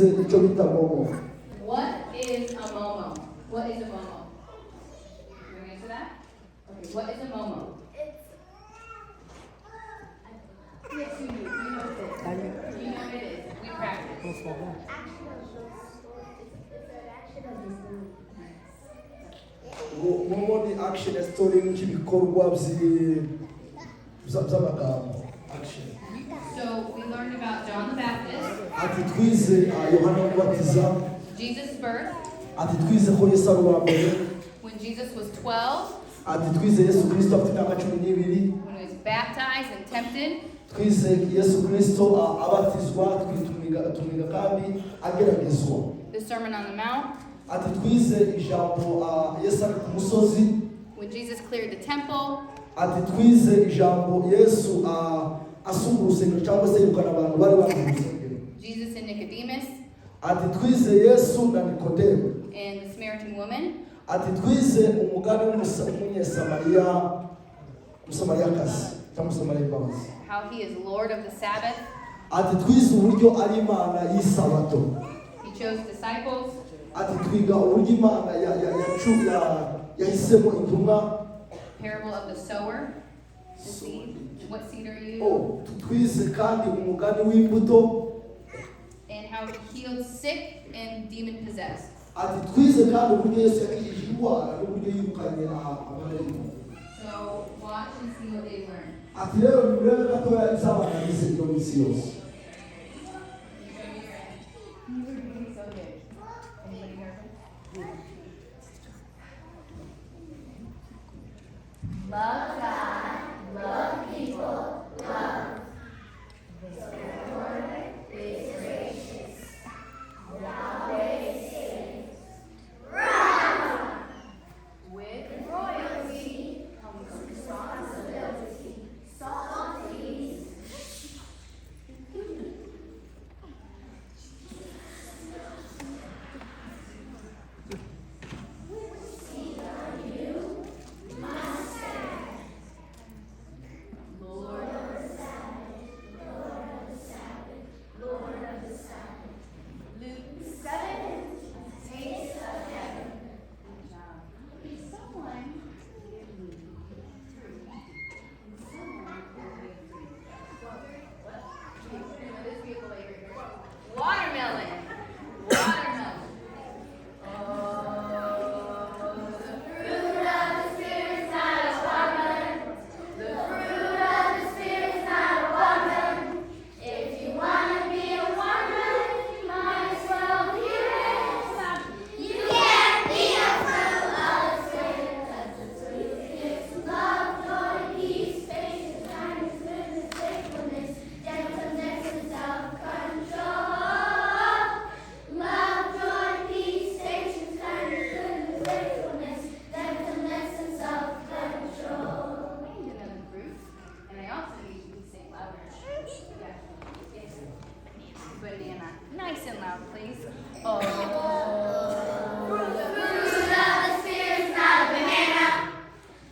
What is a momo? What is a momo? Can you answer that? Okay, what is a momo? Yes, you do. You know what it is. You know what it is. We practice. Momo ni action story nk'ibikorwa by'amagambo. Action. So we learned about John the Baptist. Ati twize Yohana Umubatiza. Jesus' birth. Ati twize ko Yesu ari uwa mbere. When Jesus was 12. Ati twize Yesu Kristo afite imyaka 12. When he was baptized and tempted. Twize Yesu Kristo abatizwa tumiga kandi ageragezwa. The Sermon on the Mount. Ati twize ijambo Yesu ari ku musozi. When Jesus cleared the temple. Ati twize ijambo Yesu asumba urusengero cyangwa se yirukana abantu bari bari mu rusengero. Jesus and Nicodemus. Ati twize Yesu na Nikodemo. And the Samaritan woman. Ati twize umugani w'umusamariyakazi cyangwa Umusamariyakazi. How he is Lord of the Sabbath. Ati twize uburyo ari Imana y'isabato. He chose disciples. Ati twiga uburyo Imana yahisemo intumwa. Parable of the sower. The seed. What seed are you? Oh, twize kandi umugani w'imbuto. And how he healed sick and demon possessed. Ati twize kandi uburyo Yesu yakijije indwara n'uburyo yirukanye abamarayika. So watch and see what they learn. Ati rero nimurebe gatoya izabana bize iyo minsi yose. So good. Anybody nervous? Love God, love people, love. The Lord is gracious. Yahweh saves. With royalty comes responsibility. Salties. Watermelon. Watermelon. Oh, the fruit of the Spirit is not a watermelon. The fruit of the Spirit is not a watermelon. If you want to be a watermelon, you might as well hear it. You can't be a fruit of the Spirit, 'cause the fruit is love, joy, peace, patience, kindness, goodness, faithfulness, gentleness, and self-control. Love, joy, peace, patience, kindness, goodness, faithfulness, gentleness, and self-control. I need another fruit, and I also need you to sing louder. Yeah. Yes. Banana. Nice and loud, please. Oh. The fruit of the Spirit is not a banana.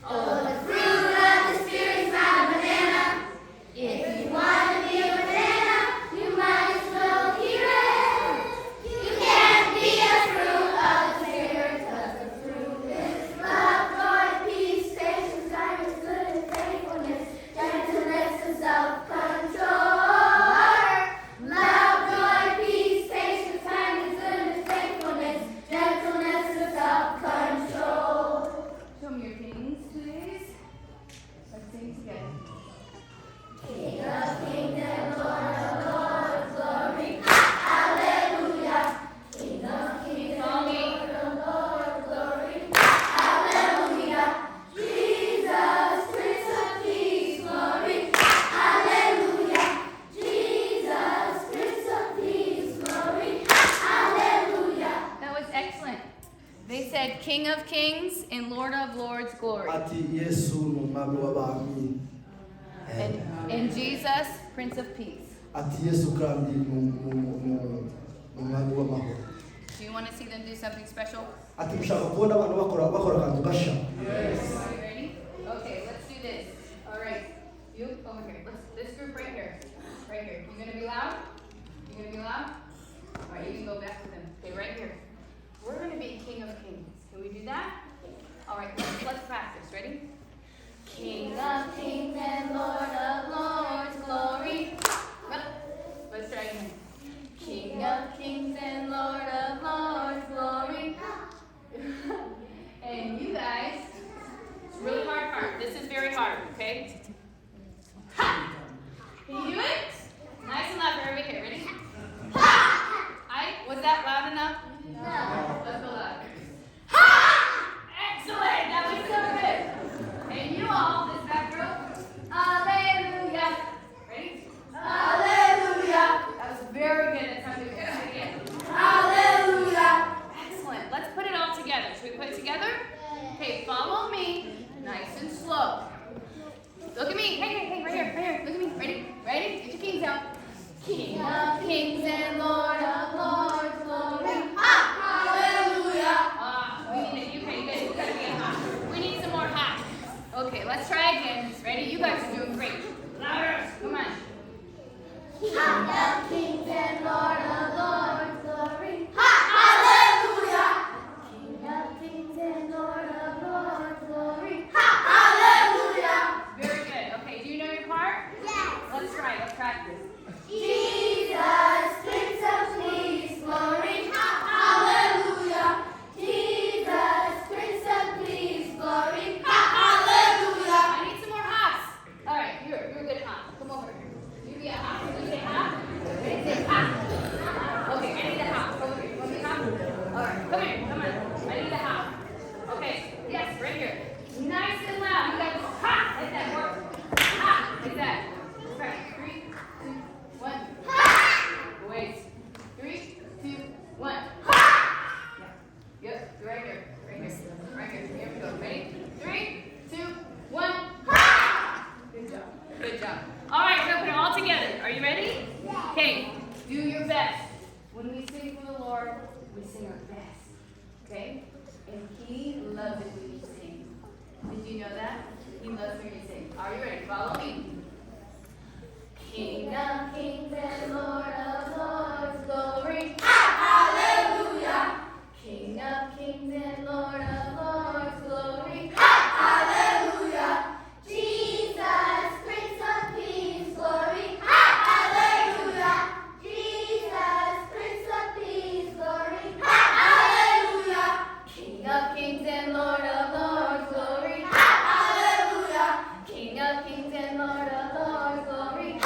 Oh, the fruit of the Spirit is not a banana. If you want to be a banana, you might as well hear it. You can't be a fruit of the Spirit, 'cause the fruit is love, joy, peace, patience, kindness, goodness, faithfulness, gentleness, and self-control. Love, joy, peace, patience, kindness, goodness, faithfulness, gentleness, and self-control. Show me your kings, please. Let's sing together. King of kings and Lord of lords, glory, hallelujah. King of kings and Lord of lords, glory, hallelujah. Jesus, Prince of Peace, glory, hallelujah. Jesus, Prince of Peace, glory, hallelujah. That was excellent. They said King of Kings and Lord of Lords, glory. Ati Yesu ni umwami w'abami. And Jesus, Prince of Peace. Ati Yesu kandi ni umwami w'amahoro. Do you want to see them do something special? Ati mushaka kubona abantu bakora akantu gasha. Are you ready? Okay, let's do this. All right. You over here. This group right here. Right here. You gonna be loud? You gonna be loud? All right, you can that? All right, let's practice. Ready? King of kings and Lord of lords, glory. Let's try again. King of kings and Lord of lords, glory. And you guys, it's a really hard part. This is very hard, okay? Ha! Can you do it? Nice and loud for everybody here. Ready? Ha! Was that loud enough? No. Let's go louder. Ha! Excellent! That was so good. And you all, this back row, hallelujah. Ready? Hallelujah. That was very good. That sounded good. Say it again. Hallelujah. Excellent. Let's put it all together. Should we put it together? Okay, follow me. Nice and slow. Look at me. Hey, right here. Look at me. Ready? Get your kings out. King of kings and Lord of lords, glory. Hallelujah. We need it. You good. Gotta be a hot. We need some more hot. Okay, let's try again. Ready? You guys are doing great. Louder. Come on. King of kings and Lord of lords, glory. Hallelujah. King of kings and Lord of lords, glory. Hallelujah. Very good. Okay, do you know your part? Yes. Let's try it. Let's practice. Jesus, Prince of Peace, glory. Hallelujah. Jesus, Prince of Peace, glory. Hallelujah. I need some more hops. All right, you're a good hop. Come over here. You be a hop. Can you say hop? Say hop. Okay, I need a hop. Come over here. You want me to hop? All right, come here. Come on. I need a hop. Okay, yes, right here. Nice and loud. You guys hop like that. Work. Hop like that. Right. 3, 2, 1. Wait. 3, 2, 1. Yep. Right here. Here we go. Ready? 3, 2, 1. Good job. Good job. All right, we're gonna put it all together. Are you ready? Okay. Do your best. When we sing for the Lord, we sing our best. Okay? And He loves it when you sing. Did you know that? He loves when you sing. Are you ready? Follow me. King of kings and Lord of lords, glory. Hallelujah. King of kings and Lord of lords, glory. Hallelujah. Jesus, Prince of Peace, glory. Hallelujah. Jesus, Prince of Peace, glory. Hallelujah. King of kings and Lord of lords, glory. Hallelujah. King of kings and Lord of lords, glory.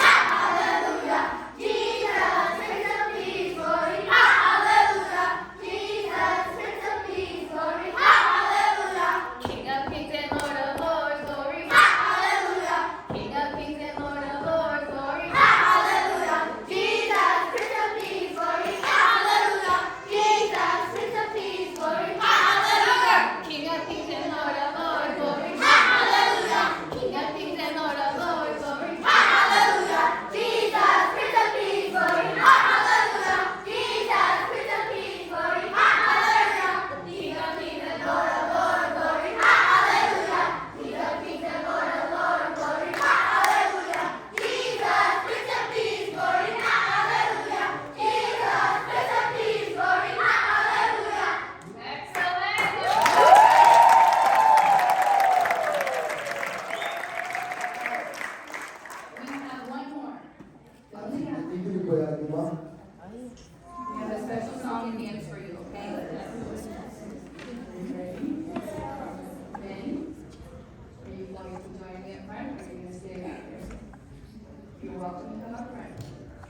You're welcome to come up.